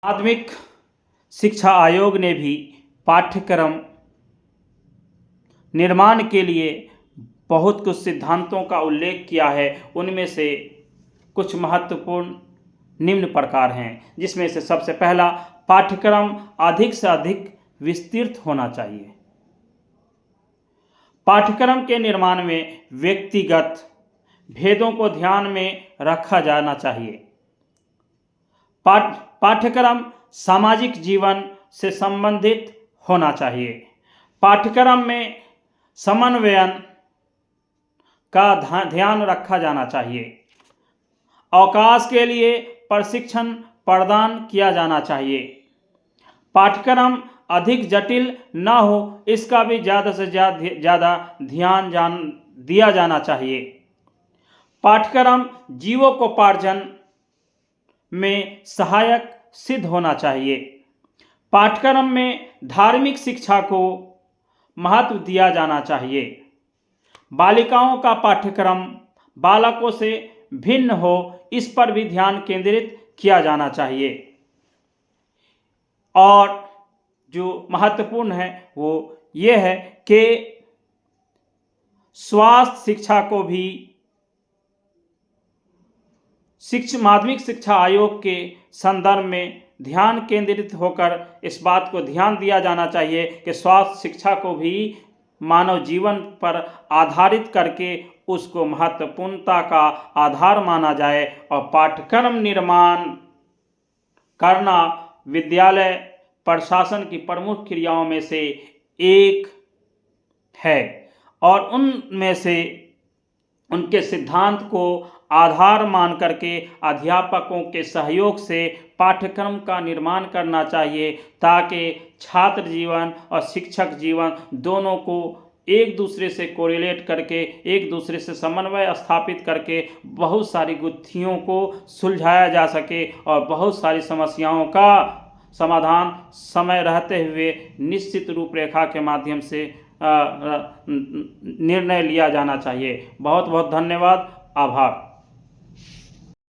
माध्यमिक शिक्षा आयोग ने भी पाठ्यक्रम निर्माण के लिए बहुत कुछ सिद्धांतों का उल्लेख किया है। उनमें से कुछ महत्वपूर्ण निम्न प्रकार हैं, जिसमें से सबसे पहला, पाठ्यक्रम अधिक से अधिक विस्तृत होना चाहिए। पाठ्यक्रम के निर्माण में व्यक्तिगत भेदों को ध्यान में रखा जाना चाहिए। पाठ्यक्रम सामाजिक जीवन से संबंधित होना चाहिए। पाठ्यक्रम में समन्वयन का ध्यान रखा जाना चाहिए। अवकाश के लिए प्रशिक्षण प्रदान किया जाना चाहिए। पाठ्यक्रम अधिक जटिल न हो, इसका भी ज़्यादा से ज़्यादा ध्यान दिया जाना चाहिए। पाठ्यक्रम जीविकोपार्जन में सहायक सिद्ध होना चाहिए। पाठ्यक्रम में धार्मिक शिक्षा को महत्व दिया जाना चाहिए। बालिकाओं का पाठ्यक्रम बालकों से भिन्न हो, इस पर भी ध्यान केंद्रित किया जाना चाहिए। और जो महत्वपूर्ण है वो ये है कि स्वास्थ्य शिक्षा को भी माध्यमिक शिक्षा आयोग के संदर्भ में ध्यान केंद्रित होकर इस बात को ध्यान दिया जाना चाहिए कि स्वास्थ्य शिक्षा को भी मानव जीवन पर आधारित करके उसको महत्वपूर्णता का आधार माना जाए और पाठ्यक्रम निर्माण करना विद्यालय प्रशासन की प्रमुख क्रियाओं में से एक है और उनमें से उनके सिद्धांत को आधार मान करके अध्यापकों के सहयोग से पाठ्यक्रम का निर्माण करना चाहिए, ताकि छात्र जीवन और शिक्षक जीवन दोनों को एक दूसरे से कोरिलेट करके, एक दूसरे से समन्वय स्थापित करके बहुत सारी गुत्थियों को सुलझाया जा सके और बहुत सारी समस्याओं का समाधान समय रहते हुए निश्चित रूपरेखा के माध्यम से निर्णय लिया जाना चाहिए। बहुत बहुत धन्यवाद, आभार।